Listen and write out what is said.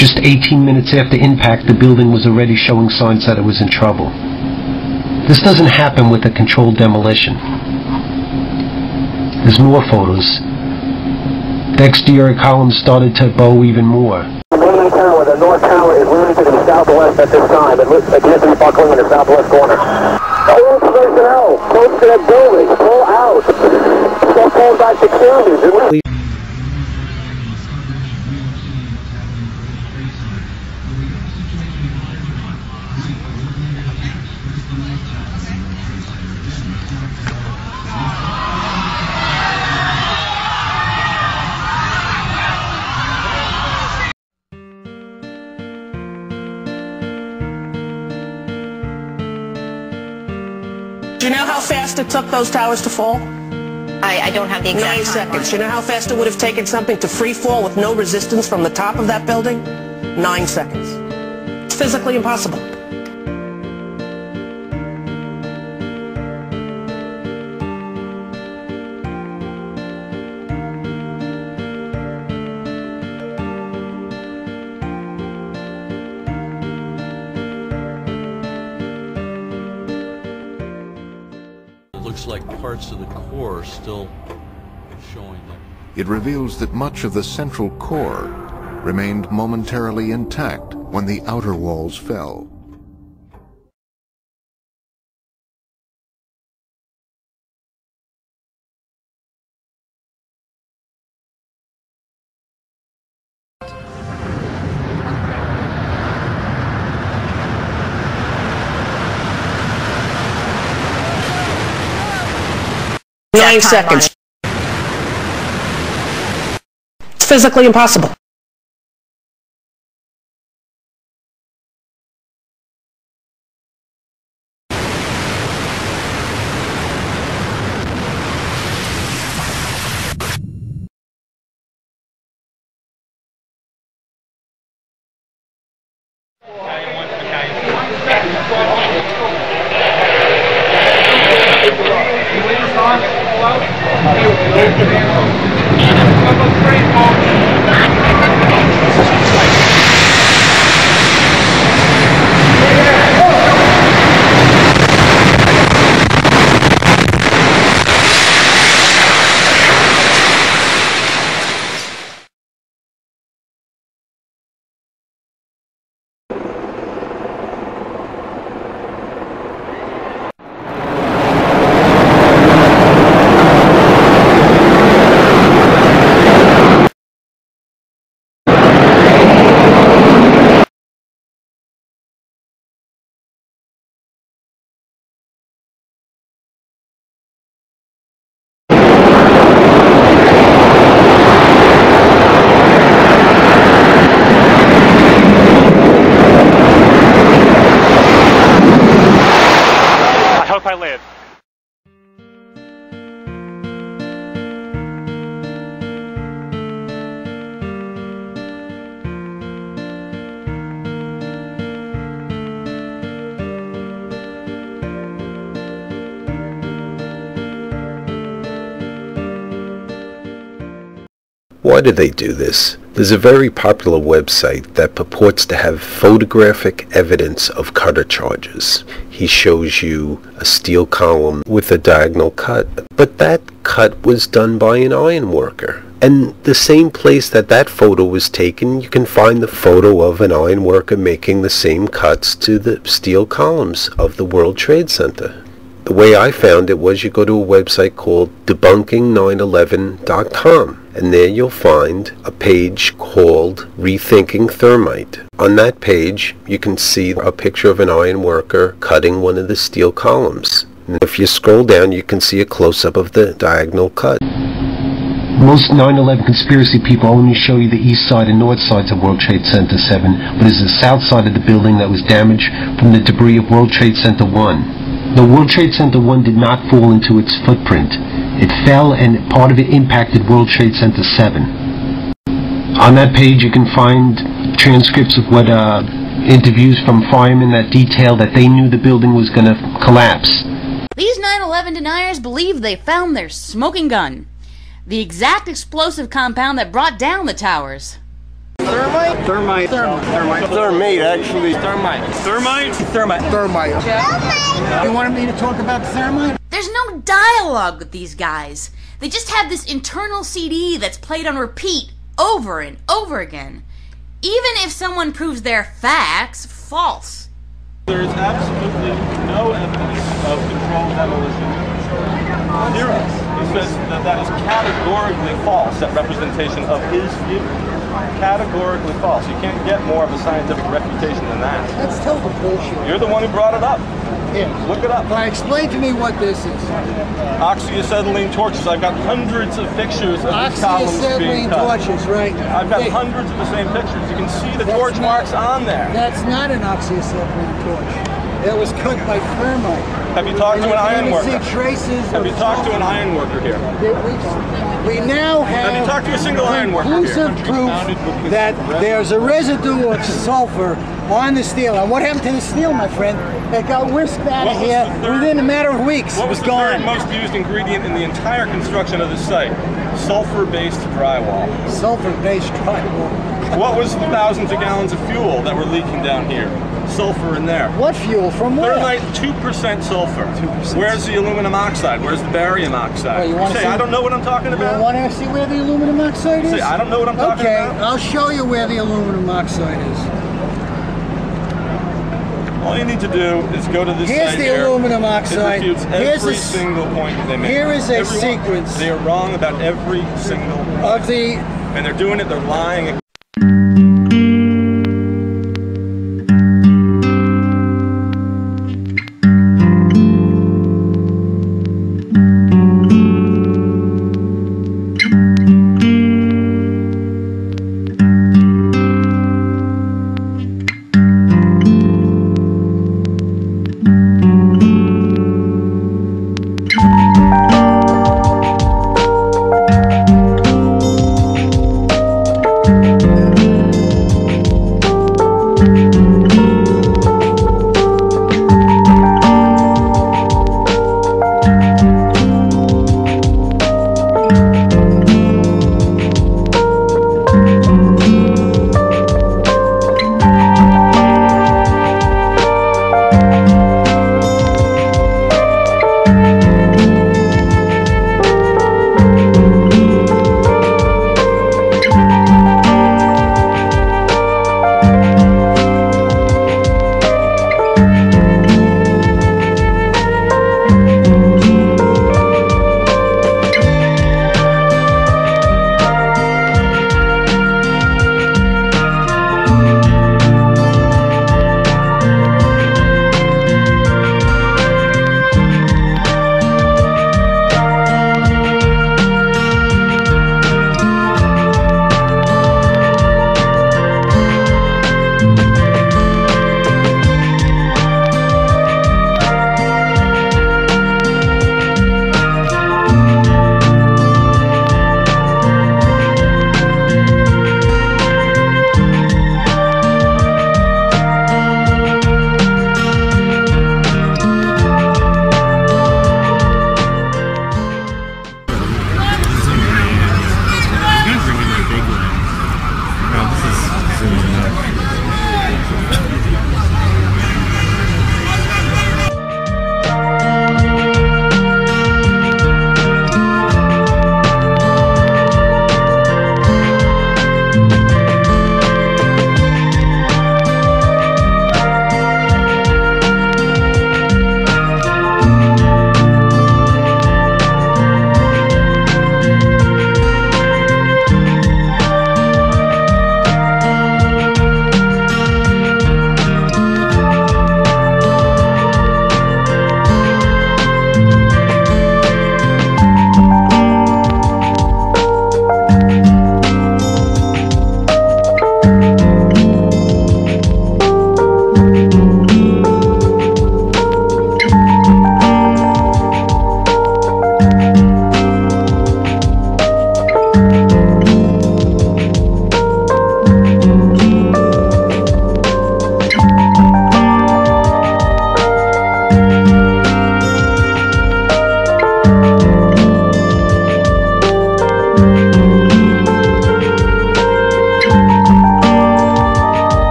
Just 18 minutes after impact, the building was already showing signs that it was in trouble. This doesn't happen with a controlled demolition. There's more photos. The exterior columns started to bow even more. The north tower is leaning to the southwest at this time. It appears to be buckling in the southwest corner. All personnel, close to that building, pull out. Stop pulling back security. Do you know how fast it took those towers to fall? I don't have the exact 9 seconds. Do you know how fast it would have taken something to free fall with no resistance from the top of that building? 9 seconds. It's physically impossible. Looks like parts of the core are still showing them. It reveals that much of the central core remained momentarily intact when the outer walls fell. Nine seconds. It's physically impossible. I live. Why do they do this? There's a very popular website that purports to have photographic evidence of cutter charges. He shows you a steel column with a diagonal cut, but that cut was done by an iron worker. And the same place that that photo was taken, you can find the photo of an iron worker making the same cuts to the steel columns of the World Trade Center. The way I found it was you go to a website called debunking911.com, and there you'll find a page called Rethinking Thermite. On that page, you can see a picture of an iron worker cutting one of the steel columns. And if you scroll down, you can see a close-up of the diagonal cut. Most 9/11 conspiracy people only show you the east side and north sides of World Trade Center 7, but it's the south side of the building that was damaged from the debris of World Trade Center 1. The World Trade Center 1 did not fall into its footprint. It fell and part of it impacted World Trade Center 7. On that page you can find transcripts of what interviews from firemen that detail that they knew the building was going to collapse. These 9/11 deniers believe they found their smoking gun, the exact explosive compound that brought down the towers. Thermite? Thermite. Thermite. Thermite, actually. Thermite. Thermite? Thermite. Thermite. You wanted me to talk about thermite? There's no dialogue with these guys. They just have this internal CD that's played on repeat over and over again. Even if someone proves their facts false. There is absolutely no evidence of controlled demolition. Zero. He says that is categorically false, that representation of his view. Categorically false. You can't get more of a scientific reputation than that. That's total bullshit. You're the one who brought it up. Yeah. Look it up. Well, explain to me what this is. Oxyacetylene torches. I've got hundreds of pictures of these columns being cut. Oxyacetylene torches, right. I've got hundreds of the same pictures. You can see the torch marks on there. That's not an oxyacetylene torch. It was cut by thermite. Have you talked to an iron worker? See traces Have you talked to an iron worker here? We now have you talked to a single iron worker conclusive proof that there's a residue of sulfur on the steel. And what happened to the steel, my friend? It got whisked out of here within a matter of weeks. What was the third most used ingredient in the entire construction of this site? Sulfur-based drywall. Sulfur-based drywall. What was the thousands of gallons of fuel that were leaking down here? Sulfur in there. What fuel? From where? Thermite, 2% sulfur. 2%. Where's the aluminum oxide? Where's the barium oxide? You say, I don't know what I'm talking about? You want to see where the aluminum oxide is? Say, I don't know what I'm talking about? Okay, I'll show you where the aluminum oxide is. All you need to do is go to this Here's site the here. aluminum oxide. It refutes every single point that they make. Here is a sequence. They are wrong about every single point. Of the... And they're doing it, they're lying.